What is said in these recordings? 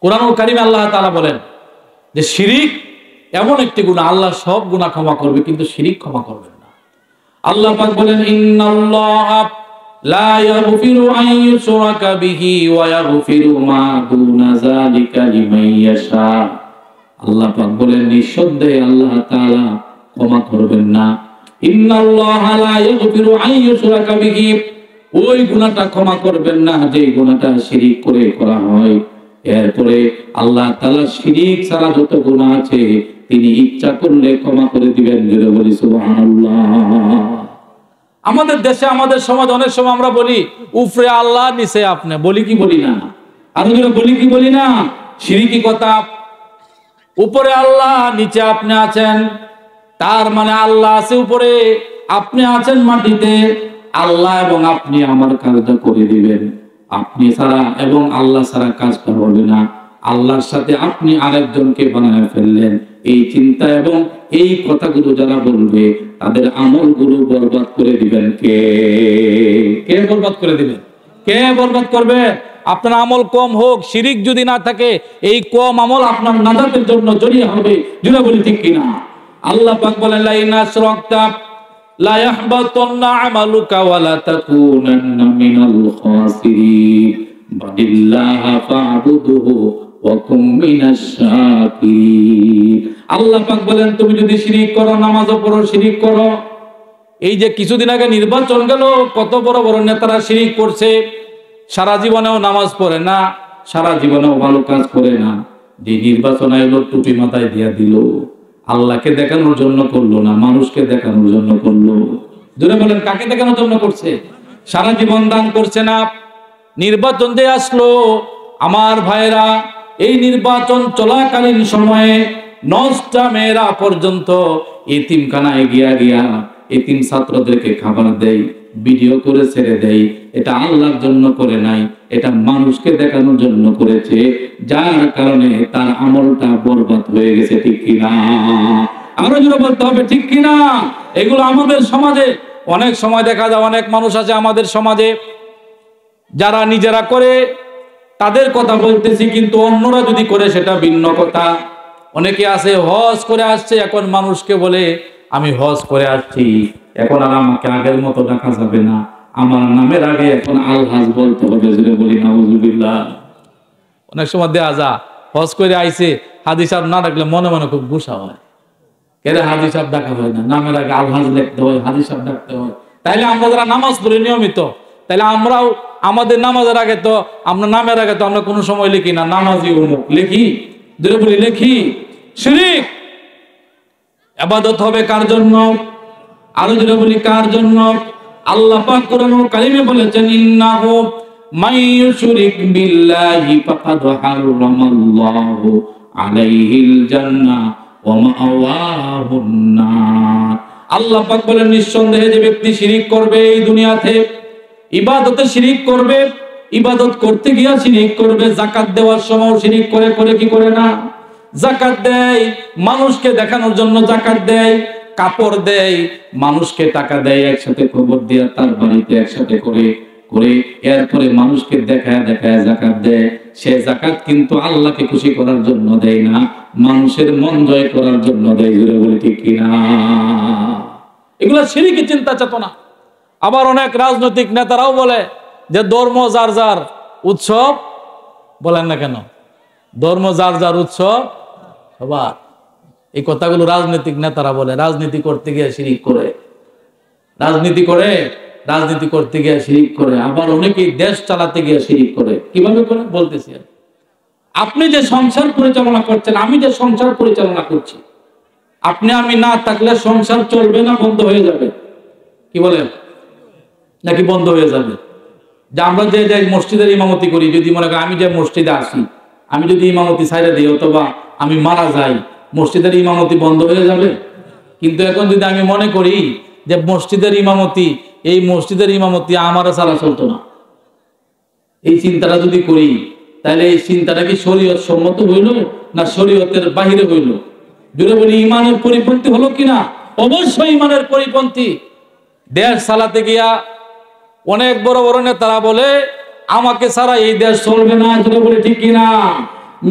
কুরআনুল কারীমে আল্লাহ তাআলা বলেন যে শিরিক এমন একটি গুনাহ, আল্লাহ সব গুনাহ ক্ষমা করবে কিন্তু শিরিক ক্ষমা করবেন না। আল্লাহ পাক বলেন ইন্নাল্লাহা লা ইয়াগফিরু আন ইউশরাকা বিহি ওয়া ইয়াগফিরু মা দুনা যালিকা লিমান ইয়াশা। আল্লাহ পাক বলেন নিঃসন্দেহে আল্লাহ তাআলা ক্ষমা করবেন না। ইন্নাল্লাহা লা ইয়াগফিরু আন ইউশরাকা বিহি, ওই গুনাহটা ক্ষমা করবেন না যে গুনাহটা শিরিক করে করা হয়। এরপরে আল্লাহ তাআলা শিরিক ছাড়া যত গুনাহ আছে তিনি ইচ্ছা করলে ক্ষমা করে দিবেন। জোরে বলি সুবহানাল্লাহ। আমাদের দেশে আমাদের সমাজ অনেক সময় আমরা বলি উপরে আল্লাহ নিচে আপনি, বলি কি বলি না? আর বলি কি বলি না? শিরকি কথা। উপরে আল্লাহ নিচে আপনি আছেন, তার মানে আল্লাহ আছে উপরে, আপনি আছেন মাটিতে। আল্লাহ এবং আপনি আমার কাজটা করে দিবেন, আপনি ছাড়া এবং আল্লাহ ছাড়া কাজটা হবে না। আল্লাহর সাথে আপনি আরেকজনকে বানায় ফেললেন। এই চিন্তা এবং এই কথাগুলো যারা বলবে তাদের আমলগুলো বরবাদ করে দিবেন। কে বরবাদ করে দিবেন? কে বরবাদ করবে? আপনার আমল কম হোক, শিরিক যদি না থাকে, এই কম আমল আপনার নাজাতের জন্য জড়িয়ে হবে। জুড়ে বলি ঠিক কিনা? আল্লাহ পাক বলেন লা ইন আশরাকতা লা ইয়াহবাতান্না আমালুকা ওয়া লা তাকুনান্না মিনাল খাসিরিন বিল্লাহি ফা'বুদহু ওয়া কুম মিনাশ শাকিরিন। আল্লাহ পাক বলেন তুমি যদি শিরিক করো, নামাজও পড়ো, শিরিক করো। এই যে কিছুদিন আগে নির্বাচন গেল, কত বড় বড় নেতারা শিরিক করছে, সারা জীবনেও নামাজ পড়ে না, সারা জীবনেও ভালো কাজ করে না। যে নির্বাচন আইলো টুপি মাথায় দিয়া দিল, আল্লাহকে দেখানোর জন্য করলো না, মানুষকে দেখানোর জন্য করলো। জোরে বলেন কাকে দেখানোর জন্য করছে? সারা জীবন দান করছে না। নির্বাচন যে আসলো, আমার ভাইরা, এই নির্বাচন চলাকালীন সময়ে 9টা মেয়েরা পর্যন্ত এতিমখানায় গিয়া এতিম ছাত্রদেরকে খাবার দেয়, ভিডিও করে ছেড়ে দেয়। এটা আল্লাহর জন্য করে নাই, এটা মানুষকে দেখানোর জন্য করেছে, যার কারণে তার আমলটা বরবাদ হয়ে গেছে। ঠিক কিনা? আরো জোরে বলতে হবে ঠিক কিনা? এগুলো আমাদের সমাজে অনেক সময় দেখা যায়। অনেক মানুষ আছে আমাদের সমাজে যারা নিজেরা করে তাদের কথা বলতেছি, কিন্তু অন্যরা যদি করে সেটা ভিন্ন কথা। অনেকে আছে হজ করে আসছে, এখন মানুষকে বলে আমি হজ করে আসছি, এখন আর আমাকে আগের মতো ডাকা যাবে না, আমার নামের আগে এখন আলহাজ বলতে হবে। জোরে বলি নাউজুবিল্লাহ। অনেক সময় দেয়া যা হজ করে আইছে, হাজী সাহেব না ডাকলে মনে মনে খুব গুসা হয়। কেন হাজী সাহেব ডাকা হয় না? নামের আগে আলহাজ লিখতে হয়, হাজী সাহেব ডাকতে হয়। তাইলে আমরা যারা নামাজ পড়ি নিয়মিত, তাইলে আমরাও আমাদের নামাজের আগে তো, আমরা নামের আগে তো আমরা কোনো সময় লিখি না নামাজি অমুক, লিখি? জোরে বলি লিখি। শিরিক ইবাদত হবে কার জন্য? আরো জোরে বলি কার জন্য? আল্লাহ পাক কোরআনুল কারীমে বলেছেন ইন্নাহু মাইয়ুশরিক বিল্লাহি ফাকাদ হারামাল্লাহু আলাইহিল জান্নাহ ওয়া মাআওয়াহুন নার। আল্লাহ পাক বলেন নিঃসন্দেহে যে ব্যক্তি শিরিক করবে এই দুনিয়াতে, ইবাদতে শিরিক করবে, ইবাদত করতে গিয়া শিরিক করবে, যাকাত দেওয়ার সময় শিরিক করে কি করে না? যাকাত দেয়, মানুষকে দেখানোর জন্য যাকাত দেয়, কাপড় দেয়, মানুষকে টাকা দেয়, একসাথে খবর দিয়ে তার বাড়িতে একসাথে করে এরপরে মানুষকে দেখায় যাকাত দেয়। সে যাকাত কিন্তু আল্লাহকে খুশি করার জন্য দেয় না, মানুষের মন জয় করার জন্য দেয়। জোরে বলে ঠিক কিনা? এগুলো শিরকি চিন্তা চেতনা। আবার অনেক রাজনৈতিক নেতারাও বলে যে ধর্ম যার যার উৎসব। বলেন না কেন? ধর্ম যার যার উৎসব সবার। এই কথাগুলো রাজনৈতিক নেতারা বলে, রাজনীতি করতে গিয়ে শিরিক করে, রাজনীতি করতে গিয়ে শিরিক করে। আবার অনেকেই দেশ চালাতে গিয়ে শিরিক করে। কিভাবে করে বলতেছি। আপনি যে সংসার পরিচালনা করছেন, আমি যে সংসার পরিচালনা করছি, আপনি আমি না থাকলে সংসার চলবে না, বন্ধ হয়ে যাবে। কি বলেন? নাকি বন্ধ হয়ে যাবে? যে আমরা যে মসজিদের ইমামতি করি, যদি মনে করেন আমি যে মসজিদে আসি, আমি যদি ইমামতি ছাইড়ে দিই অথবা আমি মারা যাই, মসজিদের ইমামতি বন্ধ হয়ে যাবে। কিন্তু এখন যদি আমি মনে করি যে মসজিদের ইমামতি, এই মসজিদের ইমামতি আমারও ছাড়া চলতো না, এই চিন্তাটা যদি করি, তাহলে এই চিন্তাটা কি শরীয়ত সম্মত হইল না শরীয়তের বাহিরে হইল? জোরে বলি ইমানের পরিপন্থী হলো কিনা? অবশ্যই ইমানের পরিপন্থী। দেশ চালাতে গিয়া অনেক বড় বড় নেতারা বলে আমাকে ছাড়া এই দেশ চলবে না। জোরে বলি ঠিক কিনা?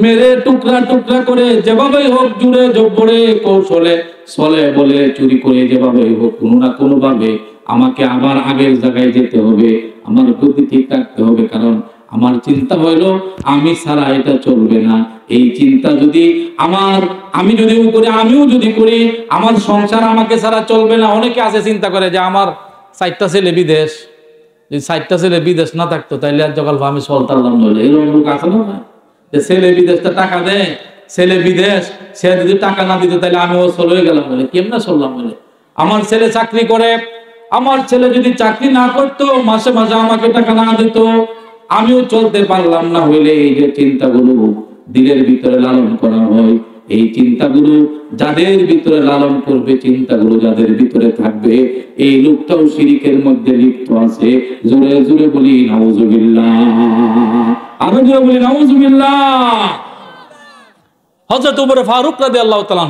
মেরে টুকরা টুকরা করে যেভাবেই হোক জুড়ে জব্বরে কৌশলে ছলে বলে চুরি করে যেভাবেই হোক কোনো না কোনো ভাবে আমাকে আবার আগের জায়গায় যেতে হবে, আমার গতি ঠিক রাখতে হবে। কারণ আমার চিন্তা হইলো আমি ছাড়া এটা চলবে না। এই চিন্তা যদি আমি যদি করি, আমিও যদি করি, আমার সংসার আমাকে ছাড়া চলবে না। অনেকে আছে চিন্তা করে যে আমার 4টা ছেলে বিদেশ, যদি 4টা ছেলে বিদেশ না থাকতো তাইলে আর জকাল আমি চলতাম নইলে। এরকম লোক আছে না, যে ছেলে বিদেশটা টাকা দেয়, ছেলে বিদেশ, সে যদি টাকা না দিত তাহলে আমিও চলে গেলাম বলে। কেমনে চললাম বলে? আমার ছেলে চাকরি করে, আমার ছেলে যদি চাকরি না করতো, মাসে মাসে আমাকে টাকা না দিত, আমিও চলতে পারলাম না। হইলে এই যে চিন্তাগুলো দিলের ভিতরে লালন করা হয়, এই চিন্তাগুলো যাদের ভিতরে লালন করবে, চিন্তাগুলো যাদের ভিতরে থাকবে, এই লোকটাও শিরকের মধ্যে লিপ্ত আছে। জোরে জোরে বলি নাউজুবিল্লাহ, আরো জোরে বলি নাউজুবিল্লাহ। হযরত ওমর ফারুক রাদিয়াল্লাহু তাআলা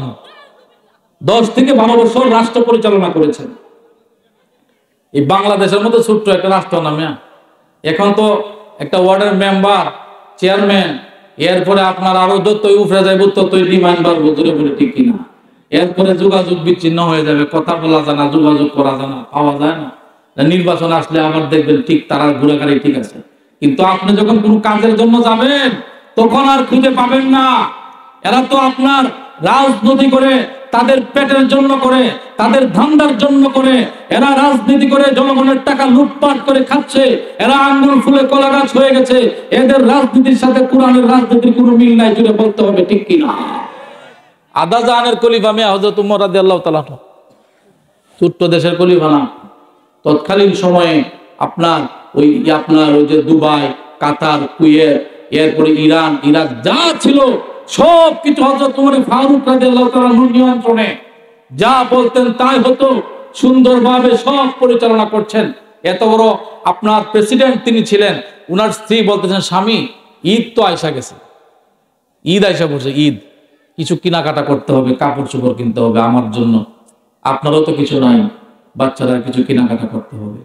10 থেকে 12 বছর রাষ্ট্র পরিচালনা করেছেন। এই বাংলাদেশের মতো ছোট্ট একটা রাষ্ট্র নামে এখন তো একটা ওয়ার্ডের মেম্বার, চেয়ারম্যান, এরপরে আপনার আরো যতই উপরে যাইব ততই ডিমান্ড বাড়বো, ধরে বলে ঠিক কিনা। এরপরে যোগাযোগ বিচ্ছিন্ন হয়ে যাবে, কথা বলা যায় না, যোগাযোগ করা যায় না, পাওয়া যায় না। নির্বাচন আসলে আবার দেখবেন ঠিক তারা ঘুরাঘুরি ঠিক আছে, কিন্তু আপনি যখন কোনো কাজের জন্য যাবেন তখন আর খুঁজে পাবেন না। এরা তো আপনার রাজনীতি করে, তাদের পেটের জন্য করে, তাদের ধান্দার জন্য করে, এরা রাজনীতি করে জনগণের টাকা লুটপাট করে খাচ্ছে। এরা আঙ্গুল ফুলে কলা গাছ হয়ে গেছে। এদের রাজনীতির সাথে কোরআনের রাজনীতির কোনো মিল নাই, জুড়ে বলতে হবে ঠিক কিনা। আদা জাহানের খলিফা মিয়া হযরত ওমর রাদিয়াল্লাহু তাআলা, ছোট্ট দেশের খলিফা না। তৎকালীন সময়ে আপনার ওই যে দুবাই, কাতার, কুয়েত, এরপরে ইরান, ইরাক যা ছিল সব কিছু হযরত ওমর ফারুক রাদিয়াল্লাহু তাআলার নিয়ন্ত্রণে। যা বলতেন তাই হতো, সুন্দরভাবে সব পরিচালনা করছেন। এত বড় আপনার প্রেসিডেন্ট তিনি ছিলেন। উনার স্ত্রী বলতেছেন, স্বামী ঈদ তো আয়সা গেছে, ঈদ আয়সা পড়ছে, ঈদ কিছু কেনাকাটা করতে হবে, কাপড় চোপড় কিনতে হবে আমার জন্য, আপনারও তো কিছু নাই, বাচ্চারা কিছু কেনাকাটা করতে হবে।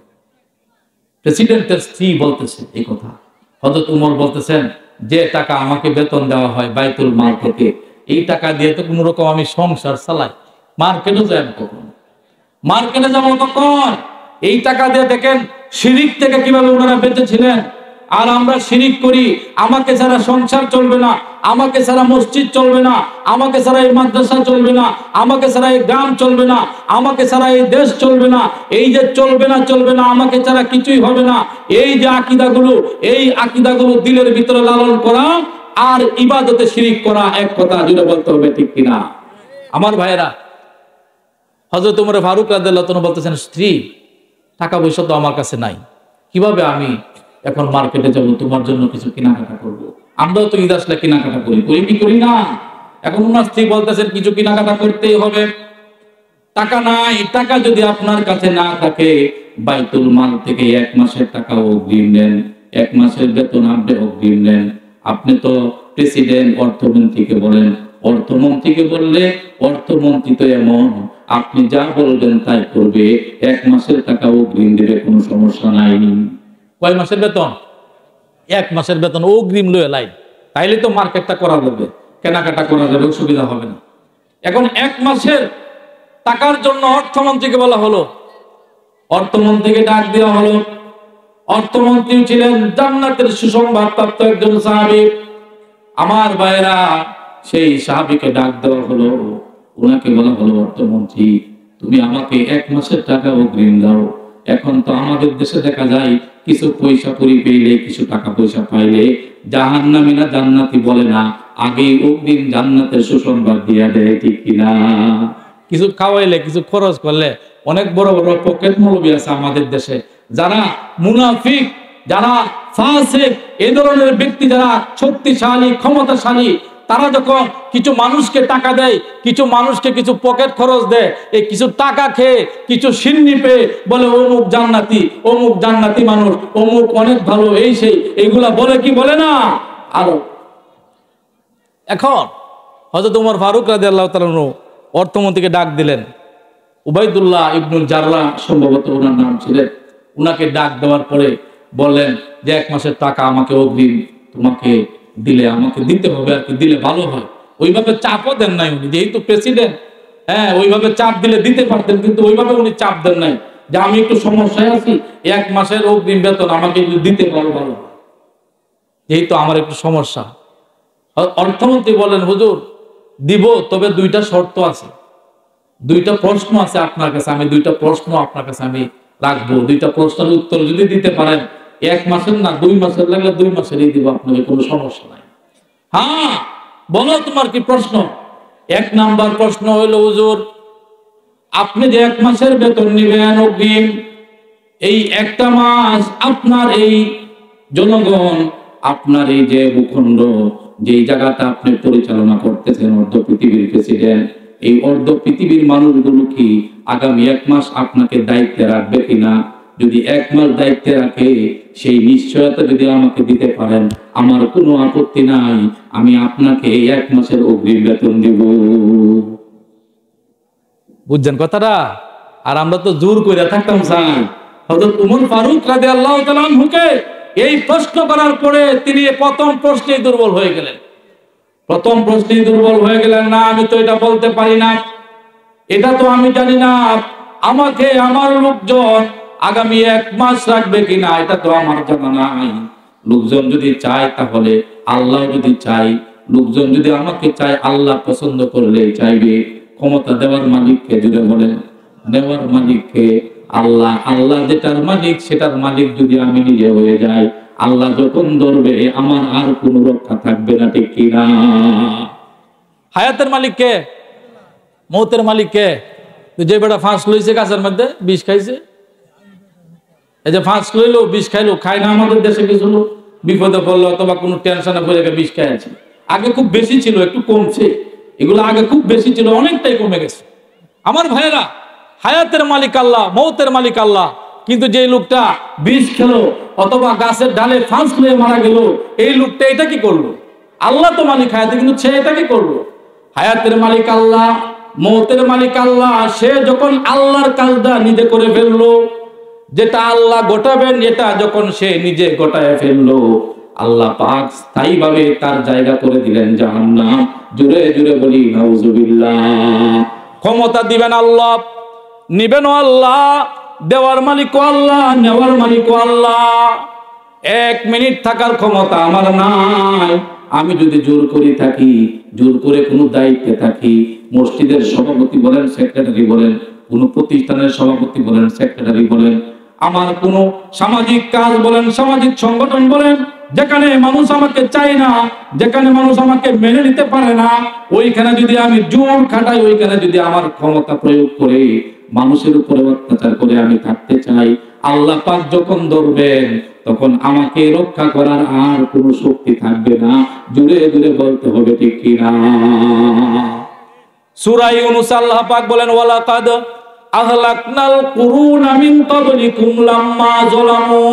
প্রেসিডেন্টের স্ত্রী বলতেছে এই কথা। হযরত ওমর বলতেছেন, যে টাকা আমাকে বেতন দেওয়া হয় বাইতুল মাল থেকে, এই টাকা দিয়ে তো কোন রকম আমি সংসার চালাই, মার্কেটে যাই কখন, মার্কেটে যাবো কখন? এই টাকা দিয়ে দেখেন শিরিক থেকে কিভাবে ওনারা বেঁচেছিলেন। আর আমরা শিরিক করি, আমাকে ছাড়া সংসার চলবে না, আমাকে ছাড়া মসজিদ চলবে না, আমাকে ছাড়া এই মাদ্রাসা চলবে না, আমাকে ছাড়া এই গ্রাম চলবে না, আমাকে ছাড়া এই দেশ চলবে না। এই যে চলবে না চলবে না, আমাকে ছাড়া কিছুই হবে না, এই যে আকীদাগুলো, এই আকীদাগুলো দিলের ভিতরে লালন করা আর ইবাদতে শিরিক করা এক কথা, জুড়ে বলতে হবে ঠিক কিনা। আমার ভাইয়েরা, হযরত ওমর ফারুক রাদিয়াল্লাহু তাআলা বলতেছেন, স্ত্রী টাকা পয়সা তো আমার কাছে নাই, কিভাবে আমি এখন মার্কেটে যাব, তোমার জন্য কিছু কেনাকাটা করব। আমরাও তো ঈদ আসলে কেনাকাটা করি কি করি না? এখন ওনার স্ত্রী বলতেছেন কিছু কেনাকাটা করতেই হবে, টাকা নাই। টাকা যদি আপনার কাছে না থাকে, বাইতুল মাল থেকে 1 মাসের টাকা অগ্রিম নেন, 1 মাসের বেতন আপনি অগ্রিম নেন। আপনি তো প্রেসিডেন্ট, অর্থমন্ত্রীকে বলেন, অর্থমন্ত্রীকে বললে অর্থমন্ত্রী তো এমন, আপনি যা বলবেন তাই করবে। 1 মাসের টাকা অগ্রিম দেবে, কোনো সমস্যা নাই। কয় মাসের বেতন? 1 মাসের বেতন অগ্রিম লয়ে লাইন, তাইলে তো মার্কেটটা করা যাবে, কেনাকাটা করা যাবে, অসুবিধা হবে না। এখন 1 মাসের টাকার জন্য অর্থমন্ত্রীকে বলা হলো, অর্থমন্ত্রীকে ডাক দেওয়া হলো। অর্থমন্ত্রী ছিলেন জান্নাতের সুসংবাদ প্রাপ্ত একজন সাহাবী। আমার ভাইরা, সেই সাহাবীকে ডাক দেওয়া হলো, ওনাকে বলা হলো, অর্থমন্ত্রী তুমি আমাকে 1 মাসের টাকা অগ্রিম দাও। এখন তো আমাদের দেশে দেখা যায় কিছু পয়সা করি পেইলে, কিছু টাকা পয়সা পাইলে জাহান্নামীরা জান্নাতি বলে না, আগেই অগ্রিম জান্নাতের সুসংবাদ দিয়া দেয় ঠিক কিনা। কিছু খাওয়াইলে, কিছু খরচ করলে, অনেক বড় বড় পকেট মৌলবী আছে আমাদের দেশে, যারা মুনাফিক, যারা ফাসিক, এই ধরনের ব্যক্তি যারা শক্তিশালী, ক্ষমতাশালী, তারা যখন কিছু মানুষকে টাকা দেয়, কিছু মানুষকে কিছু পকেট খরচ দেয়, এই কিছু টাকা খেয়ে, কিছু সিন্নি পেয়ে বলে অমুক জান্নাতি মানুষ, অমুক অনেক ভালো, এই সেই, এইগুলা বলে কি বলে না আরো। এখন হযরত ওমর ফারুক রাদিয়াল্লাহু তাআলা অর্থমন্ত্রীকে ডাক দিলেন। উবাইদুল্লাহ ইবনুল জাররাহ সম্ভবত ওনার নাম ছিলেন। উনাকে ডাক দেওয়ার পরে বললেন যে 1 মাসের টাকা আমাকে অগ্রিম তোমাকে দিলে আমাকে দিতে হবে আর কি, দিলে ভালো হয়। ওইভাবে চাপও দেন নাই উনি, যেহেতু প্রেসিডেন্ট, হ্যাঁ ওইভাবে চাপ দিলে দিতে পারতেন, কিন্তু ওইভাবে উনি চাপ দেন নাই যে আমি একটু সমস্যায় আছি, 1 মাসের অগ্রিম বেতন আমাকে একটু দিতে পারো ভালো, যেহেতু আমার একটু সমস্যা। অর্থমন্ত্রী বলেন, হুজুর দিব, তবে 2টা শর্ত আছে, 2টা প্রশ্ন আছে আপনার কাছে, আমি 2টা প্রশ্ন আপনার কাছে আমি রাখবো, 2টা প্রশ্নের উত্তর যদি দিতে পারেন 1 মাসের না 2 মাসের লাগলে 2 মাসেরই দিব আপনাকে, কোনো সমস্যা নাই। হ্যাঁ বলো তোমার কি প্রশ্ন? 1 নাম্বার প্রশ্ন হলো, হুজুর আপনি যে 1 মাসের বেতন নিবেন অগ্রিম, এই 1টা মাস আপনার এই জনগণ, আপনার এই যে ভূখণ্ড, যেই জায়গাটা আপনি পরিচালনা করতেছেন, অর্ধ পৃথিবীর প্রেসিডেন্ট, এই অর্ধ পৃথিবীর মানুষগুলো কি আগামী 1 মাস আপনাকে দায়িত্বে রাখবে কিনা? যদি 1 মাস দায়িত্বে রাখে, সেই নিশ্চয়তা যদি আমাকে দিতে পারেন, আমার কোনো আপত্তি নাই, আমি আপনাকে 1 মাসের অগ্রিম বেতন দিব। বুঝছেন কথাটা? আর আমরা তো জোর করে থাকতাম স্যার। হযরত উমর ফারুক রাদিয়াল্লাহু তাআলা আনহুকে এই প্রশ্ন করার পরে তিনি প্রথম প্রশ্নেই দুর্বল হয়ে গেলেন। প্রথম প্রশ্নেই দুর্বল হয়ে গেলেন, না আমি তো এটা বলতে পারি না, এটা তো আমি জানি না, আমাকে আমার লোকজন আগামী 1 মাস রাখবে কিনা এটা তো আমার জানা নাই। লোকজন যদি চায় তাহলে আল্লাহ যদি চাই, লোকজন যদি আমাকে চায়, আল্লাহ পছন্দ করলে চাইবে। ক্ষমতা দেওয়ার মালিককে জুড়ে বলেন, দেওয়ার মালিককে আল্লাহ। আল্লাহ যেটার মালিক সেটার মালিক যদি আমি নিজে হয়ে যাই, আল্লাহ যখন ধরবে আমার আর কোনো রক্ষা থাকবে না, ঠিক কিনা? হায়াতের মালিক কে? মৌতের মালিক কে? যে বেটা ফাঁস লইছে গাছের মধ্যে, বিষ খাইছে, এই যে ফাঁস লইলো, বিষ খাইলো, খাই না আমাদের দেশে কিছু লোক বিপদে পড়লো অথবা কোনো টেনশনে পড়ে বিষ খাই আছে। আগে খুব বেশি ছিল, একটু কমছে, এগুলো আগে খুব বেশি ছিল, অনেকটাই কমে গেছে। আমার ভাইয়েরা, হায়াতের মালিক আল্লাহ, মৌতের মালিক আল্লাহ, কিন্তু যে লোকটা বিষ খেলো অথবা গাছের ডালে ফাঁস লয়ে মারা গেল, এই লোকটা এটা কি করলো? আল্লাহ তো মালিক হায়াতে, কিন্তু সে এটা কি করলো? হায়াতের মালিক আল্লাহ, মৌতের মালিক আল্লাহ। সে যখন আল্লাহর কাজটা নিজে করে ফেললো, যেটা আল্লাহ গোটাবেন এটা যখন সে নিজে গোটায় ফেললো, আল্লাহ পাক স্থায়ীভাবে তার জায়গা করে দিলেন জাহান্নাম। জোরে জোরে বলি নাউজুবিল্লাহ। ক্ষমতা দিবেন আল্লাহ, নিবেন আল্লাহ, দেওয়ার মালিক আল্লাহ, নেওয়ার মালিক আল্লাহ। 1 মিনিট থাকার ক্ষমতা আমার নাই। আমি যদি জোর করে থাকি, জোর করে কোনো দায়িত্বে থাকি, মসজিদের সভাপতি বলেন, সেক্রেটারি বলেন, কোন প্রতিষ্ঠানের সভাপতি বলেন, সেক্রেটারি বলেন, আমার কোন সামাজিক কাজ বলেন, সামাজিক সংগঠন বলেন, যেখানে মানুষ আমাকে চায় না, যেখানে মানুষ আমাকে মেনে নিতে পারে না, ওইখানে যদি আমি জোর খাটাই, ওইখানে যদি আমার ক্ষমতা প্রয়োগ করে মানুষের উপরে অত্যাচার করে আমি থাকতে চাই, আল্লাহ পাক যখন ধরবেন তখন আমাকে রক্ষা করার আর কোনো শক্তি থাকবে না। জোরে জোরে বলতে হবে, ঠিক কিনা? সূরা ইউনূস আল্লাহ পাক বলেন, ওয়ালাকাদ আহলাকনাল কুরুনা মিন ক্বাবলিকুম লাম্মা যালামু,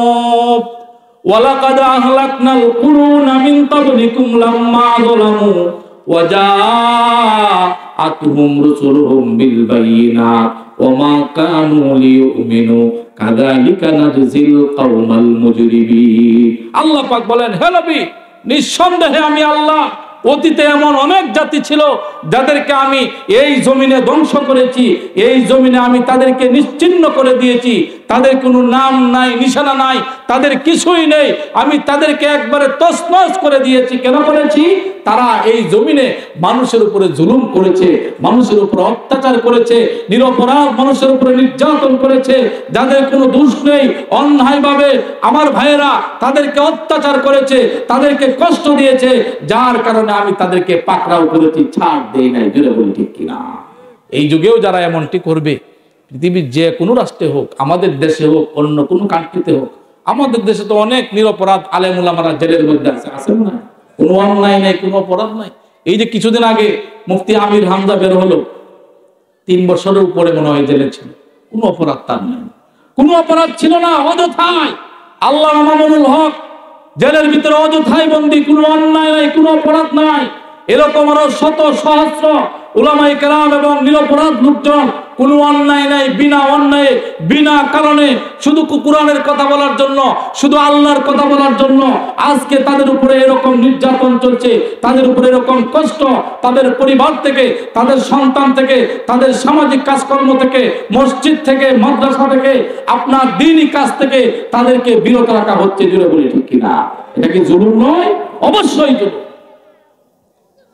ওয়ালাকাদ আহলাকনাল কুরুনা মিন ক্বাবলিকুম লাম্মা যালামু ওয়া জাআতুহুম রুসুলুহুম বিল বায়িনাত ওয়া মা কানু লিয়ুমিনু কাযালিকা নাজজিল কওমাল মুজরিমিন। আল্লাহ পাক বলেন, হে নবী, নিঃসন্দেহে আমি আল্লাহ অতীতে এমন অনেক জাতি ছিল যাদেরকে আমি এই জমিনে ধ্বংস করেছি, এই জমিনে আমি তাদেরকে নিশ্চিহ্ন করে দিয়েছি, তাদের কোনো নাম নাই, নিশানা নাই, তাদের কিছুই নেই, আমি তাদেরকে একবারে তছনছ করে দিয়েছি। কেন করেছি? তারা এই জমিনে মানুষের উপরে জুলুম করেছে, মানুষের উপরে অত্যাচার করেছে, নিরপরাধ মানুষের উপরে নির্যাতন করেছে, যাদের কোনো দোষ নেই, অন্যায়ভাবে আমার ভাইয়েরা তাদেরকে অত্যাচার করেছে, তাদেরকে কষ্ট দিয়েছে, যার কারণে আমি তাদেরকে পাকড়াও করেছি, ছাড় দেই নাই। জোরে বলি, ঠিক কিনা? এই যুগেও যারা এমনটি করবে, পৃথিবীর যে কোনো রাষ্ট্রে হোক, আমাদের দেশে হোক, অন্য কোনো কান্ট্রিতে হোক, আমাদের দেশে তো অনেক নিরপরাধ আলেম ওলামারা জেলের মধ্যে আছে, আছেন না? কোনো অন্যায় নাই, কোনো অপরাধ নাই। এই যে কিছুদিন আগে মুফতি আমির হামজা বের হলো, 3 বছরের উপরে মনে হয় জেলে ছিল, কোনো অপরাধ তার নাই, কোনো অপরাধ ছিল না, অযথায়। আল্লাহ মামুনুল হক জেলের ভিতরে অযথায় বন্দী, কোনো অন্যায় নাই, কোনো অপরাধ নাই। এরকম আরো শত সহস্র উলামায়ে কেরাম এবং নিরপরাধ লোকজন কোনো অন্যায় নাই, বিনা অন্যায়ে বিনা কারণে শুধু কুরআনের কথা বলার জন্য, শুধু আল্লাহর কথা বলার জন্য আজকে তাদের উপরে এরকম নির্যাতন চলছে, তাদের উপরে এরকম কষ্ট, তাদের পরিবার থেকে, তাদের সন্তান থেকে, তাদের সামাজিক কাজকর্ম থেকে, মসজিদ থেকে, মাদ্রাসা থেকে, আপনার দ্বীনি কাজ থেকে তাদেরকে বিরত রাখা হচ্ছে। জুড়ে বলি ঠিক কিনা? এটা কি জুলুম নয়? অবশ্যই জুলুম।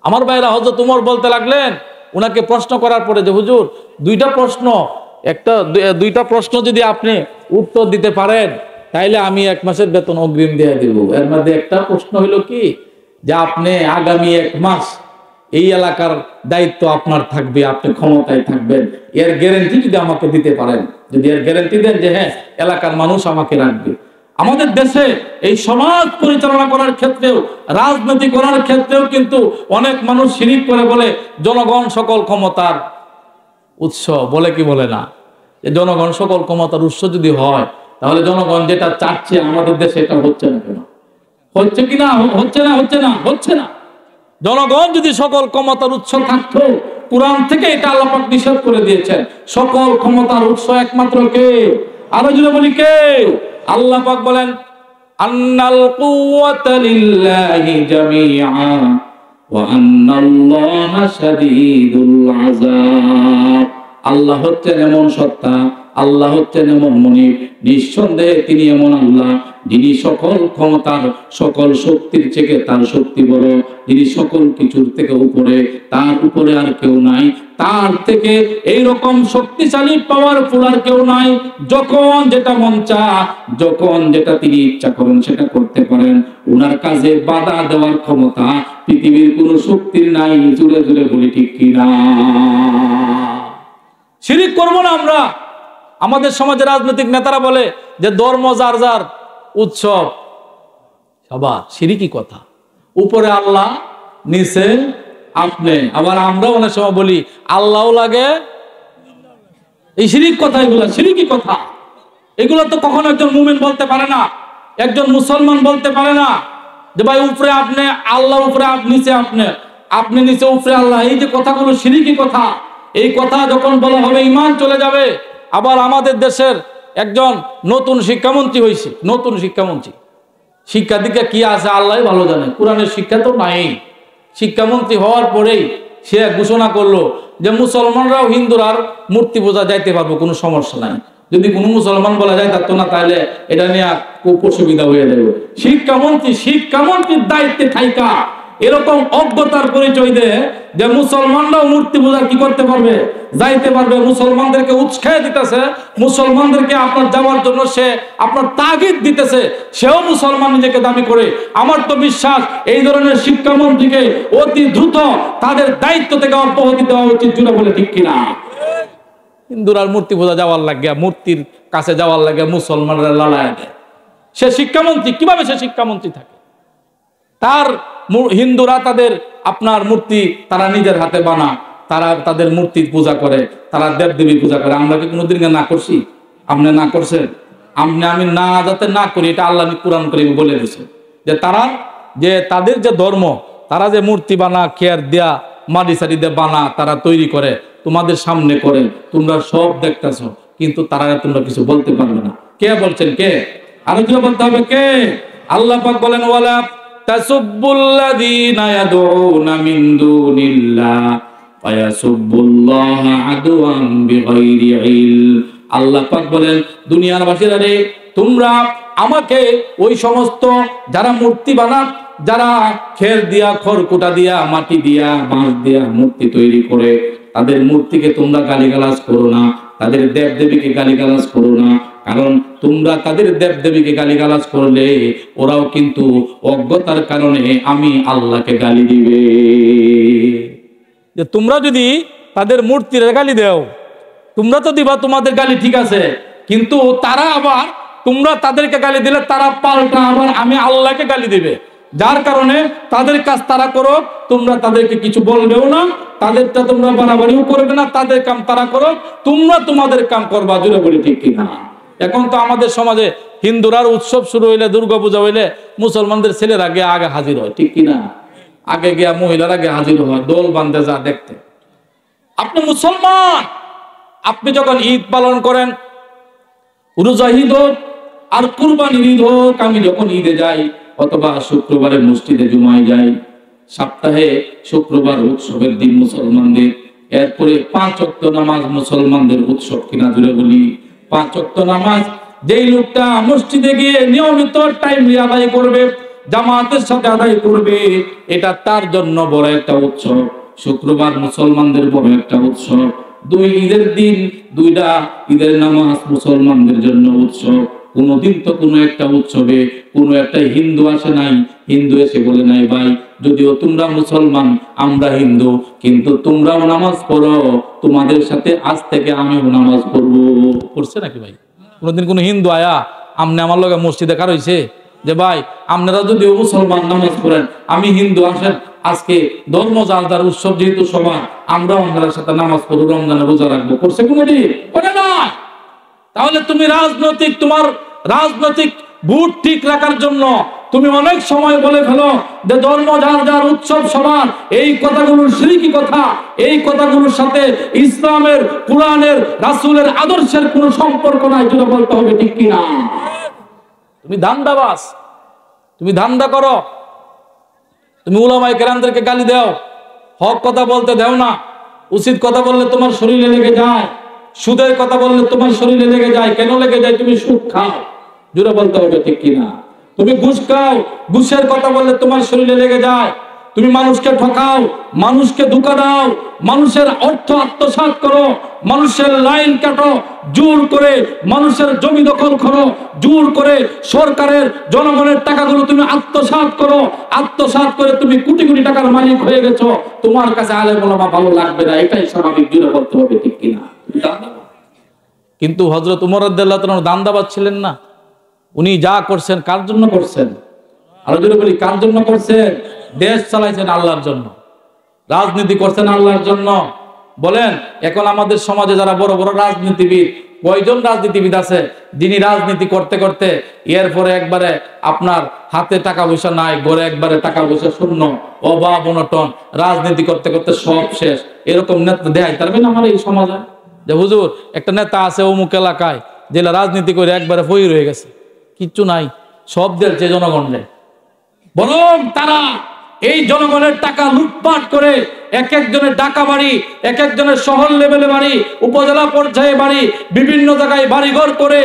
আমার ভাইরা হযরত ওমর বলতে লাগলেন, উনাকে প্রশ্ন করার পরে যে হুজুর দুইটা প্রশ্ন যদি আপনি উত্তর দিতে পারেন তাইলে আমি 1 মাসের বেতন অগ্রিম দিয়ে দেব। এর মধ্যে একটা প্রশ্ন হলো কি, যে আপনি আগামী 1 মাস এই এলাকার দায়িত্ব আপনার থাকবে, আপনি ক্ষমতায় থাকবেন, এর গ্যারান্টি যদি আমাকে দিতে পারেন, যদি এর গ্যারান্টি দেন যে হ্যাঁ এলাকার মানুষ আমাকে রাখবে। আমাদের দেশে এই সমাজ পরিচালনা করার ক্ষেত্রেও, রাজনীতি করার ক্ষেত্রেও কিন্তু অনেক মানুষ শিরিক করে বলে জনগণ সকল ক্ষমতার উৎস, বলে কি বলে না? যে জনগণ সকল ক্ষমতার উৎস যদি হয় তাহলে জনগণ যেটা চাচ্ছে আমাদের দেশে এটা হচ্ছে না কেন? হচ্ছে কি না? হচ্ছে না। জনগণ যদি সকল ক্ষমতার উৎস থাকতো, কুরআন থেকে এটা আল্লাহ পাক নিষেধ করে দিয়েছেন, সকল ক্ষমতার উৎস একমাত্র কে? আরো জোরে বলি কে? আল্লাহ পাক বলেন আন্নাল কুওয়াতা লিল্লাহি জামিআ ওয়া আন্নাল্লাহা শাদীদুল আযাব। আল্লাহ হচ্ছেন এমন সত্তা, আল্লাহ হচ্ছেন এমন মনিব, নিঃসন্দেহে তিনি এমন আল্লাহ যিনি সকল ক্ষমতার, সকল শক্তির থেকে তার শক্তি বড়, যিনি সকল কিছুর থেকে উপরে, তার উপরে আর কেউ নাই, তার থেকে এইরকম শক্তিশালী পাওয়ারফুল আর কেউ নাই। যখন যেটা মন চায়, যখন যেটা তিনি ইচ্ছা করেন সেটা করতে পারেন। উনার কাজে বাধা দেওয়ার ক্ষমতা পৃথিবীর কোনো শক্তির নাই। জুড়ে জুড়ে বলি ঠিক কিনা? শিরিক করব না আমরা। আমাদের সমাজের রাজনৈতিক নেতারা বলে যে ধর্ম যার যার উৎসব, সবার শিরিকি কথা। উপরে আল্লাহ, নিচে আপনি। আবার আমরা অনেক সময় বলি আল্লাহও লাগে, এই শিরিক কথা, এগুলো শিরিকি কথা। এগুলো তো কখনো একজন মুমিন বলতে পারে না, একজন মুসলমান বলতে পারে না যে ভাই উপরে আপনি আল্লাহ, উপরে নিচে আপনি, আপনি নিচে উপরে আল্লাহ। এই যে কথাগুলো শিরিকি কথা, এই কথা যখন বলা হবে ঈমান চলে যাবে। আবার আমাদের দেশের একজন নতুন শিক্ষামন্ত্রী হয়েছে, নতুন শিক্ষামন্ত্রী, শিক্ষা দিকে কি আছে আল্লাহ ভালো জানে, কোরআনের শিক্ষা তো নাই। শিক্ষামন্ত্রী হওয়ার পরেই সে ঘোষণা করলো যে মুসলমানরাও হিন্দুরার মূর্তি পূজা যাইতে পারবো, কোনো সমস্যা নাই। যদি কোনো মুসলমান বলা যায় থাকতো না তাহলে এটা নিয়ে খুব অসুবিধা হয়ে যাবে। শিক্ষামন্ত্রীর দায়িত্বে থাইকা এরকম অজ্ঞতার পরিচয় দেয় যে মুসলমানরাও মূর্তি পূজা কি করতে পারবে, যাইতে পারবে। মুসলমানদেরকে উৎসাহ দিতেছে, মুসলমানদেরকে আপনার যাওয়ার জন্য সে আপনার তাগিদ দিতেছে, সেও মুসলমান নিজেকে দাবি করে। আমার তো বিশ্বাস এই ধরনের শিক্ষামন্ত্রীকে অতি দ্রুত তাদের দায়িত্ব থেকে অব্যাহতি দেওয়া উচিত। জুড়ে বলে ঠিক কিনা? হিন্দুরার মূর্তি পূজা যাওয়ার লাগে, মূর্তির কাছে যাওয়ার লাগে মুসলমানরা লড়াই দেয়। সে শিক্ষামন্ত্রী, কিভাবে সে শিক্ষামন্ত্রী থাকে? তার হিন্দুরা তাদের আপনার মূর্তি তারা নিজের হাতে বানা, তারা তাদের মূর্তি পূজা করে, তারা দেবদেবী পূজা করে। আমরা কি কোনোদিন না করছি? আপনি না করছেন? আমি না যাতে না করি, এটা আল্লাহ কুরআন কারীমে বলে দিয়েছে যে তারা যে তাদের যে ধর্ম, তারা যে মূর্তি বানা, খেয়ার দেয়া, মাটি সারি দিয়ে বানা, তারা তৈরি করে, তোমাদের সামনে করে, তোমরা সব দেখতেছো, কিন্তু তারা তোমরা কিছু বলতে পারবে না। কে বলছেন? কে? আরো কি বলতে হবে? কে? আল্লাহ পাক বলেন ওয়ালা তাসুব্বুল্লাযীনা ইয়াদউনা মিন দুনিল্লাহ ওয়া ইয়াসুব্বুল্লাহা আদওয়ান বিগাইরি ইলম। আল্লাহ পাক বলেন দুনিয়ার বাসীরা রে, তোমরা আমাকে ওই সমস্ত যারা মূর্তি বানান, যারা খের দিয়া, খড়কুটা দিয়া, মাটি দিয়া, বাঁশ দিয়া মূর্তি তৈরি করে, তাদের মূর্তিকে তোমরা গালিগালাজ করো না, তাদের দেবদেবীকে গালিগালাজ করো না। কারণ তোমরা তাদের দেবদেবীকে গালিগালাজ করলে ওরাও কিন্তু অজ্ঞতার কারণে আমি আল্লাহকে গালি দিবে। যে তোমরা যদি তাদের মূর্তির গালি দাও, তোমরা তো দিবা, তোমাদের গালি ঠিক আছে, কিন্তু তারা আবার, তোমরা তাদেরকে গালি দিলে তারা পাল্টা আবার আমি আল্লাহকে গালি দিবে। যার কারণে তাদের কাজ তারা করো, তোমরা তাদেরকে কিছু বলবেও না, তাদেরটা তোমরা বাড়াবাড়িও করবে না, তাদের কাম তারা করো, তোমরা তোমাদের কাম করবা। জুড়ে বলি ঠিক কিনা? এখন তো আমাদের সমাজে হিন্দুরার উৎসব শুরু হইলে, দুর্গাপূজা হইলে মুসলমানদের ছেলেরা আগে হাজির হয়, ঠিক কিনা? আগে গিয়া মহিলারা আগে হাজির হয়, দোল বান্ধে যা দেখতে। আপনি মুসলমান, আপনি যখন ঈদ পালন করেন, রোজা ঈদ হোক আর কুরবানির ঈদ হোক, আমি যখন ঈদে যাই অথবা শুক্রবারে মসজিদে জুমায় যাই, সপ্তাহে শুক্রবার উৎসবের দিন মুসলমানদের, এরপরে 5 ওয়াক্ত নামাজ মুসলমানদের উৎসব কিনা জুড়ে বলি। 5 ওয়াক্ত নামাজ যেই লোকটা মসজিদে গিয়ে নিয়মিত টাইমলি আদায় করবে, জামাতের সাথে আদায় করবে, এটা তার জন্য বড় একটা উৎসব। শুক্রবার মুসলমানদের বড় একটা উৎসব। 2 ঈদের দিন 2টা ঈদের নামাজ মুসলমানদের জন্য উৎসব। কোনদিন তো কোনো একটা উৎসবে কোনো একটা হিন্দু আসে নাই, হিন্দু এসে বলে নাই ভাই যদিও তোমরা মুসলমান আমরা হিন্দু, কিন্তু তোমরাও নামাজ পড়ো, তোমাদের সাথে আজ থেকে আমিও নামাজ পড়বো। পড়ছে নাকি ভাই? কোনদিন কোনো হিন্দু আয়া আমনে আমার লগে মসজিদে কার হইছে যে ভাই আপনারা যদিও মুসলমান নামাজ পড়েন, আমি হিন্দু, আসেন আজকে ধর্ম যার যার উৎসব যেহেতু সবার, আমরাও আমাদের সাথে নামাজ পড়বো, রমজানে রোজা রাখবো? করছে কোনদিন? করে না। তাহলে তুমি তোমার রাজনৈতিক ভোট ঠিক রাখার জন্য তুমি অনেক সময় বলে ফেলো যে ধর্ম যার যার উৎসব সবার, এই কথাগুলো শিরকি কথা, এই কথাগুলোর সাথে ইসলামের, কোরআনের, রাসূলের আদর্শের কোনো সম্পর্ক নাই। যেটা বলতে হবে ঠিক কিনা? তুমি ধান্দাবাজ, তুমি ধান্দা করো, তুমি উলামায়ে কেরামদেরকে গালি দাও, হক কথা বলতে দাও না, উচিত কথা বললে তোমার শরীরে লেগে যায়, সুদের কথা বললে তোমার শরীরে লেগে যায়। কেন লেগে যায়? তুমি সুদ খাও। জোরে বলতে হবে ঠিক কিনা? তুমি ঘুষ খাও, ঘুষের কথা বললে তোমার শরীরে লেগে যায়। তুমি মানুষকে ঠকাও, মানুষকে ধোঁকা দাও, মানুষের অর্থ আত্মসাৎ করো, মানুষের লাইন কাটো, জোর করে মানুষের জমি দখল করো, জোর করে সরকারের জনগণের টাকাগুলো তুমি আত্মসাৎ করো, আত্মসাৎ করে তুমি কোটি কোটি টাকার মালিক হয়ে গেছো। তোমার কাছে আলেম ওলামা ভালো লাগবে না, এটাই স্বাভাবিক। জোরে বলতে হবে ঠিক কিনা? কিন্তু হযরত উমর রাদিয়াল্লাহু তাআলা দান্দাবাজ ছিলেন না। উনি যা করছেন কার জন্য করছেন? আরো জোরে বলি, কার জন্য করছেন? দেশ চালাইছেন আল্লাহর জন্য, রাজনীতি করছেন আল্লাহর জন্য। বলেন এখন আমাদের সমাজে যারা বড় বড় রাজনীতিবিদ, কয়জন রাজনীতিবিদ আছে যিনি রাজনীতি করতে করতে এরপরে একবারে আপনার হাতে টাকা পয়সা নাই, ঘরে একবারে টাকা পয়সা শূন্য, অভাব অনটন, রাজনীতি করতে করতে সব শেষ, এরকম নেতা দেখাই পারবেন আমার এই সমাজে? যে হুজুর একটা নেতা আছে অমুক এলাকায়, যেটা রাজনীতি করে একবারে ফকির হয়ে গেছে, কিচ্ছু নাই, সব দিয়েছে জনগণে। বরং তারা এই জনগণের টাকা লুটপাট করে এক একজনের ঢাকা বাড়ি, এক একজনের শহর লেভেলে বাড়ি, উপজেলা পর্যায়ে বাড়ি, বিভিন্ন জায়গায় বাড়িঘর করে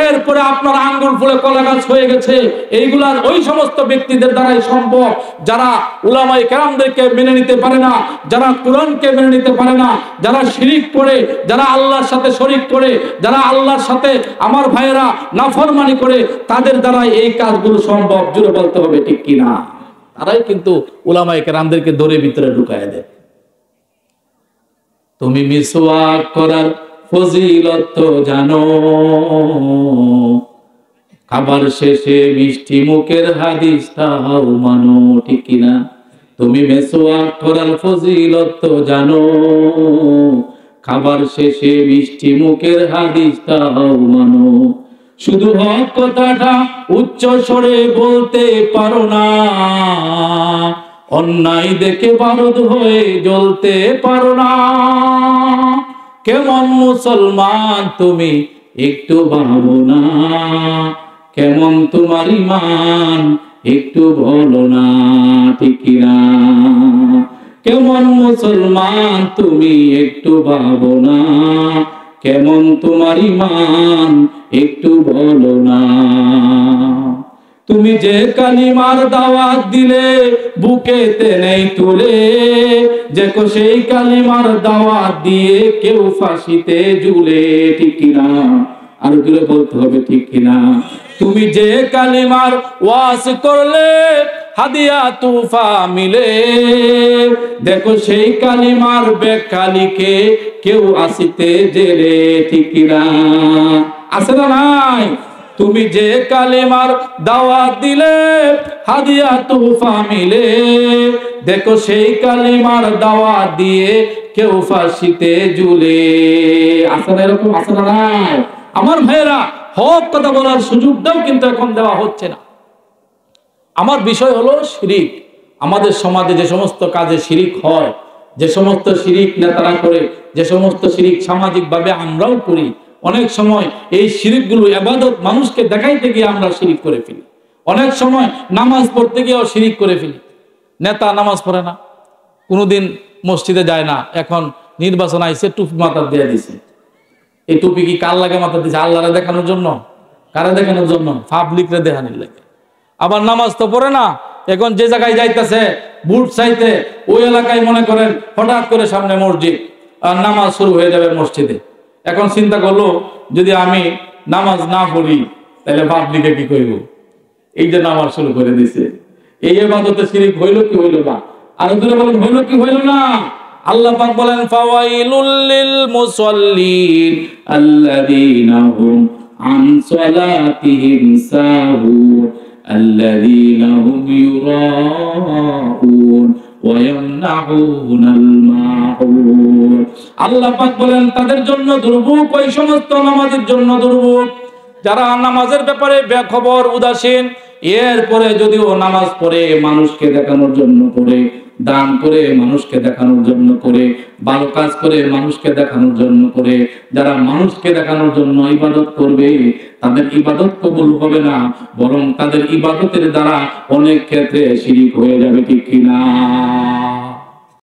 এরপরে আপনার আঙ্গুল ফুলে কলা গাছ হয়ে গেছে। এইগুলার ওই সমস্ত ব্যক্তিদের দ্বারাই সম্ভব যারা উলামায়ে কেরামদেরকে মেনে নিতে পারে না, যারা কোরআনকে মেনে নিতে পারে না, যারা শিরিক করে, যারা আল্লাহর সাথে শরীক করে, যারা আল্লাহর সাথে আমার ভাইয়েরা নাফরমানি করে, তাদের দ্বারাই এই কাজগুলো সম্ভব। জুড়ে বলতে হবে ঠিক কিনা? তারাই কিন্তু উলামায়ে কেরামদেরকে ধরে ভিতরে ঢুকায় দেয়। তুমি মিসওয়াক করার ফজিলত তো জানো, খাবার শেষে মিষ্টি মুখের হাদিসটাও মানো, ঠিক কিনা? তুমি মিসওয়াক করার ফজিলত তো জানো, খাবার শেষে মিষ্টি মুখের হাদিসটাও মানো, শুধু হক কথাটা উচ্চ স্বরে বলতে পারো না, অন্যায় দেখে বারুদ হয়ে জ্বলতে পারো না। কেমন মুসলমান তুমি একটু ভাবো না, কেমন তোমার ঈমান একটু বলো না, ঠিক কিনা? কেমন মুসলমান তুমি একটু ভাবো না, কেমন তোমার ঈমান একটু বলো না। তুমি যে কালিমার দাওয়াত দিলে বুকেতে নেই তুলে, দেখো সেই কালিমার দাওয়াত দিয়ে কেউ ফাঁসিতে ঝুলে, ঠিক কিনা? আর জোরে বলতে হবে ঠিক কিনা? তুমি যে কালিমার ওয়াজ করলে হাদিয়া তুফা মিলে, দেখো সেই কালিমার ব্যাখ্যা লিখে কেউ আসিতে জেলে, ঠিক কিনা? আছে না নাই? তুমি যে কালিমার দাওয়াত দিলে হাদিয়া তুফা মিলে, দেখো সেই কালিমার দাওয়াত দিয়ে কেউ ফাঁসিতে ঝুলে। আছে না এরকম? আছে না নাই? আমার ভাইয়েরা, হক কথা বলার সুযোগটাও কিন্তু এখন দেওয়া হচ্ছে না। আমার বিষয় হলো শিরিক। আমাদের সমাজে যে সমস্ত কাজে শিরিক হয়, যে সমস্ত শিরিক নেতারা করে, যে সমস্ত শিরিক সামাজিকভাবে আমরাও করি, অনেক সময় এই শিরিকগুলো ইবাদত মানুষকে দেখাইতে গিয়ে আমরা শিরিক করে ফেলি। অনেক সময় নামাজ পড়তে গিয়েও শিরিক করে ফেলি। নেতা নামাজ পড়ে না, কোনোদিন মসজিদে যায় না, এখন নির্বাচন আইছে টুপি মাথা দিয়ে দিছে। এই টুপি কি কার লাগে মাথা দিছে? আল্লাহরে দেখানোর জন্য? কারে দেখানোর জন্য? পাবলিকরে দেখানোর লাগে। আবার নামাজ তো পড়ে না, এখন যে জায়গায় যাইতেছে বুট চাইতে, ওই এলাকায় মনে করেন হঠাৎ করে সামনে মসজিদ, আর নামাজ শুরু হয়ে যাবে মসজিদে। এখন চিন্তা করলো যদি আমি নামাজ না পড়ি তাহলে পাবলিকে কি কইব? এই যে নামাজ শুরু করে দিছে, এই ইবাদতে শিরিক হইল কি হইল না? আর দূরে বলেন হইল কি হইল না? আল্লাহ পাক বলেন ফাওয়াইলুল লিল মুসাল্লিন আল্লাযীনা হুম আন সালাতিহিম সাহুন আল্লাযীনা হুম ইউরাউন ওয়া ইয়ামনাউনাল মাউন। আল্লাহ পাক বলেন তাদের জন্য দুর্ভোগ, ওই সমস্ত নামাজের জন্য দুর্ভোগ যারা নামাজের ব্যাপারে বেখবর, উদাসীন। এরপরে যদিও নামাজ পড়ে মানুষকে দেখানোর জন্য করে, দান করে মানুষকে দেখানোর জন্য করে, ভালো কাজ করে মানুষকে দেখানোর জন্য করে, যারা মানুষকে দেখানোর জন্য ইবাদত করবে তাদের ইবাদত কবুল হবে না, বরং তাদের ইবাদতের দ্বারা অনেক ক্ষেত্রে শিরিক হয়ে যাবে, ঠিক কিনা?